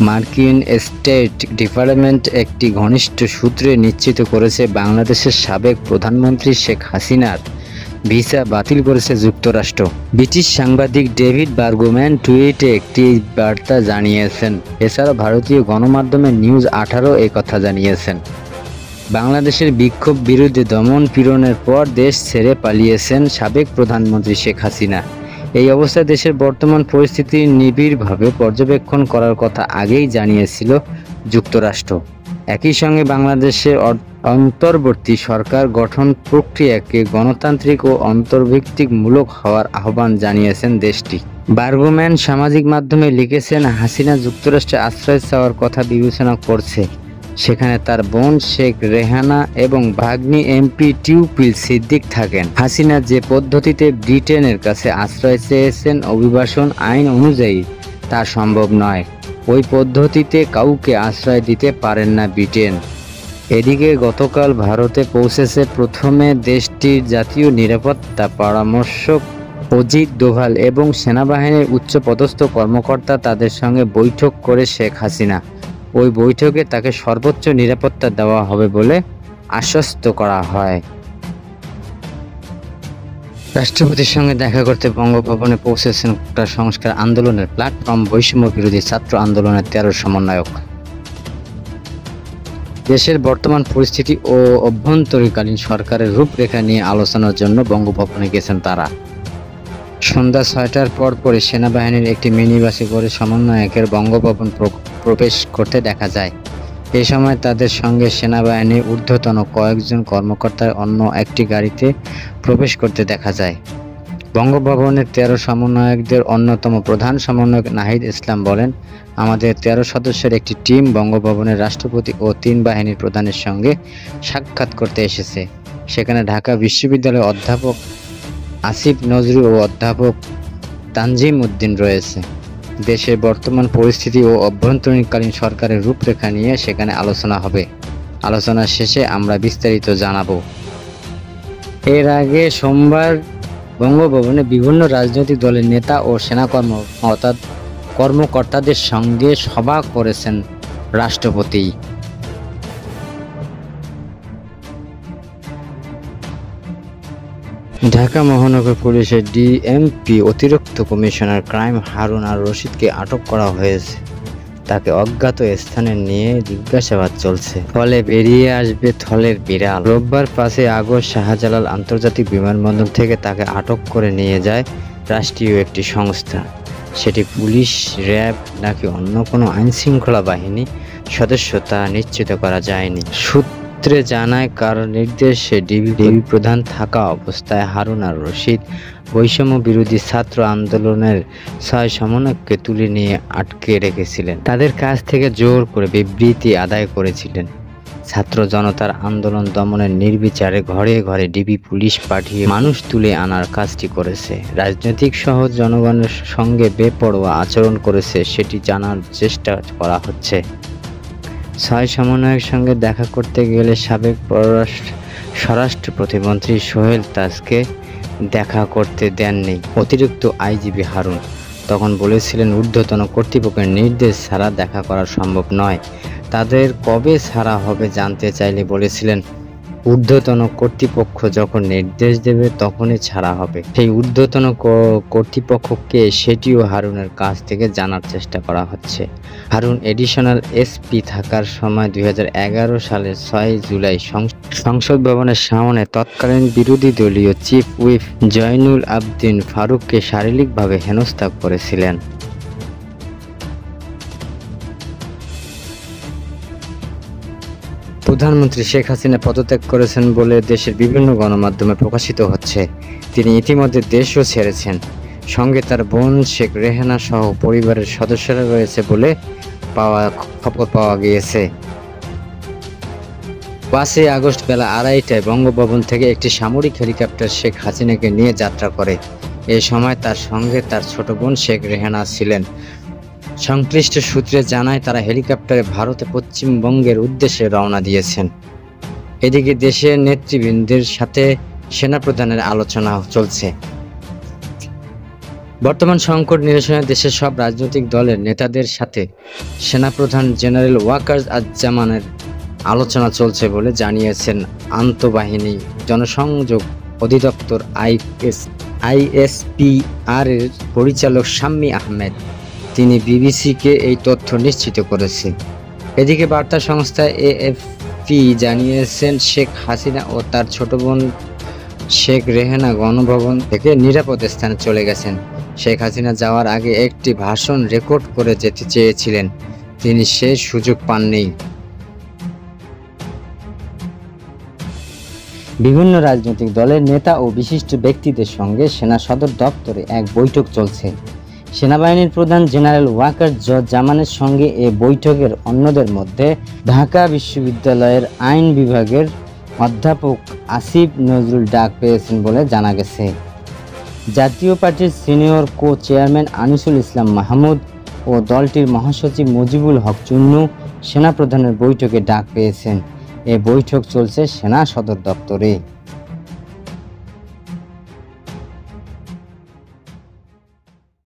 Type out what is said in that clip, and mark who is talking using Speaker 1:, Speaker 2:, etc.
Speaker 1: মার্কিন state department একটি ঘনিষ্ঠ সূত্রে নিশ্চিত করেছে, বাংলাদেশের সাবেক প্রধানমন্ত্রী শেখ হাসিনার ভিসা বাতিল করেছে যুক্তরাষ্ট্র। ব্রিটিশ সাংবাদিক ডেভিড বার্গম্যান টুইটে একটি বার্তা জানিয়েছেন। এছাড়াও ভারতীয় গণমাধ্যমে নিউজ 18 এই কথা জানিয়েছেন। বাংলাদেশের বিক্ষোভ বিরুদ্ধে দমন পীড়নের পর দেশ ছেড়ে পালিয়েছেন সাবেক প্রধানমন্ত্রী শেখ হাসিনা। এই অবস্থায় দেশের বর্তমান পরিস্থিতি নিবিড়ভাবে পর্যবেক্ষণ করার কথা আগেই জানিয়েছিল যুক্তরাষ্ট্র। একই সঙ্গে বাংলাদেশের অন্তর্বর্তী সরকার গঠন প্রক্রিয়াকে গণতান্ত্রিক ও অন্তর্ভুক্তিমূলক হওয়ার আহ্বান জানিয়েছেন দেশটি। বার্গম্যান সামাজিক মাধ্যমে লিখেছেন, হাসিনা যুক্তরাষ্ট্রে আশ্রয় চাওয়ার কথা বিবেচনা করছে। সেখানে তার বোন শেখ রেহানা এবং ভাগ্নি এমপি টিউপিল সিদ্দিক থাকেন। হাসিনা যে পদ্ধতিতে ব্রিটেনের কাছে আশ্রয় চেয়েছেন, অভিবাসন আইন অনুযায়ী তা সম্ভব নয়। ওই পদ্ধতিতে কাউকে আশ্রয় দিতে পারেন না ব্রিটেন। এদিকে গতকাল ভারতে পৌঁছেছে প্রথমে দেশটির জাতীয় নিরাপত্তা পরামর্শক অজিত দোভাল এবং সেনাবাহিনীর উচ্চপদস্থ কর্মকর্তা। তাদের সঙ্গে বৈঠক করে শেখ হাসিনা। ওই বৈঠকে তাকে সর্বোচ্চ নিরাপত্তা দেওয়া হবে বলে আশ্বস্ত করা হয়। রাষ্ট্রপতির সঙ্গে দেখা করতে বঙ্গভবনে পৌঁছেছেন কোটা সংস্কার আন্দোলনের প্ল্যাটফর্ম বৈষম্য বিরোধী ছাত্র আন্দোলনের 13 সমন্বয়ক। দেশের বর্তমান পরিস্থিতি ও অভ্যন্তরীণকালীন সরকারের রূপরেখা নিয়ে আলোচনার জন্য বঙ্গভবনে গেছেন তারা। সন্ধ্যা 6টার পরপরই সেনাবাহিনীর একটি মিনি বাসে করে সমন্বয়কের বঙ্গভবন প্রবেশ করতে দেখা যায়। এই সময় তাদের সঙ্গে সেনাবাহিনীর ঊর্ধ্বতন কয়েকজন কর্মকর্তার অন্য একটি গাড়িতে প্রবেশ করতে দেখা যায়। বঙ্গভবনের 13 সমন্বয়কদের অন্যতম প্রধান সমন্বয়ক নাহিদ ইসলাম বলেন, আমাদের 13 সদস্যের একটি টিম বঙ্গভবনের রাষ্ট্রপতি ও 3 বাহিনীর প্রধানের সঙ্গে সাক্ষাৎ করতে এসেছে। সেখানে ঢাকা বিশ্ববিদ্যালয়ের অধ্যাপক আসিফ নজরুল ও অধ্যাপক তানজিম উদ্দিন রয়েছে। দেশের বর্তমান পরিস্থিতি ও অভ্যন্তরীণকালীন সরকারের রূপরেখা নিয়ে সেখানে আলোচনা হবে। আলোচনা শেষে আমরা বিস্তারিত জানাবো। এর আগে সোমবার বঙ্গভবনে বিভিন্ন রাজনৈতিক দলের নেতা ও সেনা কর্মকর্তাদের সঙ্গে সভা করেছেন রাষ্ট্রপতি। ঢাকা মহানগর পুলিশের ডিএমপি অতিরিক্ত কমিশনার ক্রাইম হারুন আর রশিদকে আটক করা হয়েছে। তাকে অজ্ঞাত স্থানে নিয়ে জিজ্ঞাসাবাদ চলছে। ফলে বেরিয়ে আসবে থলের বিড়াল। রোববার 5 আগস্ট শাহজালাল আন্তর্জাতিক বিমানবন্দর থেকে তাকে আটক করে নিয়ে যায় রাষ্ট্রীয় একটি সংস্থা। সেটি পুলিশ, র্যাব নাকি অন্য কোনো আইনশৃঙ্খলা বাহিনী সদস্য তা নিশ্চিত করা যায়নি। সূত্রে জানায়, কার নির্দেশে ডিবি প্রধান থাকা অবস্থায় হারুন আর রশিদ বৈষম্য বিরোধী ছাত্র আন্দোলনের 6 সমন্বয়ককে তুলে নিয়ে আটকে রেখেছিলেন। তাদের কাছ থেকে জোর করে বিবৃতি আদায় করেছিলেন। ছাত্র জনতার আন্দোলন দমনের নির্বিচারে ঘরে ঘরে ডিবি পুলিশ পাঠিয়ে মানুষ তুলে আনার কাজটি করেছে। রাজনৈতিক সহ জনগণের সঙ্গে বেপরোয়া আচরণ করেছে, সেটি জানার চেষ্টা করা হচ্ছে। 6 সমন্বয়ের সঙ্গে দেখা করতে গেলে সাবেক স্বরাষ্ট্র প্রতিমন্ত্রী সোহেল তাজকে দেখা করতে দেননি অতিরিক্ত আইজিপি হারুন। তখন বলেছিলেন, ঊর্ধ্বতন কর্তৃপক্ষের নির্দেশ ছাড়া দেখা করা সম্ভব নয়। তাদের কবে ছাড়া হবে জানতে চাইলে বলেছিলেন, ঊর্ধ্বতন কর্তৃপক্ষ যখন নির্দেশ দেবে তখনই ছাড়া হবে। সেই ঊর্ধ্বতন কর্তৃপক্ষকে সেটিও হারুনের কাছ থেকে জানার চেষ্টা করা হচ্ছে। হারুন এডিশনাল এসপি থাকার সময় 2011 সালের 6 জুলাই সংসদ ভবনের সামনে তৎকালীন বিরোধী দলীয় চিফ হুইপ জয়নুল আবদিন ফারুককে শারীরিকভাবে হেনস্থা করেছিলেন। প্রধানমন্ত্রী শেখ হাসিনা পদত্যাগ করেছেন বলে দেশের বিভিন্ন গণমাধ্যমে প্রকাশিত হচ্ছে। তিনি ইতিমধ্যে দেশও ছেড়েছেন। সঙ্গে তার বোন শেখ রেহানা সহ পরিবারের সদস্যরা রয়েছে বলে খবর পাওয়া গিয়েছে। 5 আগস্ট বেলা 2:30টায় বঙ্গভবন থেকে একটি সামরিক হেলিকপ্টার শেখ হাসিনাকে নিয়ে যাত্রা করে। এ সময় তার সঙ্গে তার ছোট বোন শেখ রেহানা ছিলেন। সংশ্লিষ্ট সূত্রে জানায়, তারা হেলিকপ্টারে ভারতে পশ্চিমবঙ্গের উদ্দেশ্যে রওনা দিয়েছেন। এদিকে দেশের নেতৃবৃন্দের সাথে সেনাপ্রধানের আলোচনা চলছে। বর্তমান সংকট নিরসনে দেশের সব রাজনৈতিক দলের নেতাদের সাথে সেনাপ্রধান জেনারেল ওয়াকার-উজ-জামানের আলোচনা চলছে বলে জানিয়েছেন আন্তঃবাহিনী জনসংযোগ অধিদপ্তর আইএসপিআর এর পরিচালক শাম্মী আহমেদ। তিনি বিবিসিকে এই তথ্য নিশ্চিত করেছেন। এদিকে বার্তা সংস্থা এএফপি জানিয়েছেন শেখ হাসিনা ও তার ছোট বোন শেখ রেহানা গণভবন থেকে নিরাপদ স্থানে চলে গেছেন। শেখ হাসিনা যাওয়ার আগে একটি ভাষণ রেকর্ড করে যেতে চেয়েছিলেন, তিনি সেই সুযোগ পাননি। বিভিন্ন রাজনৈতিক দলের নেতা ও বিশিষ্ট ব্যক্তিদের সঙ্গে সেনা সদর দপ্তরে এক বৈঠক চলছে। সেনাবাহিনীর প্রধান জেনারেল ওয়াকার-উজ-জামানের সঙ্গে এ বৈঠকের অন্যদের মধ্যে ঢাকা বিশ্ববিদ্যালয়ের আইন বিভাগের অধ্যাপক আসিফ নজরুল ডাক পেয়েছেন বলে জানা গেছে। জাতীয় পার্টির সিনিয়র কো-চেয়ারম্যান আনিসুল ইসলাম মাহমুদ ও দলটির মহাসচিব মুজিবুল হক চুন্নু সেনাপ্রধানের বৈঠকে ডাক পেয়েছেন। এ বৈঠক চলছে সেনা সদর দপ্তরে।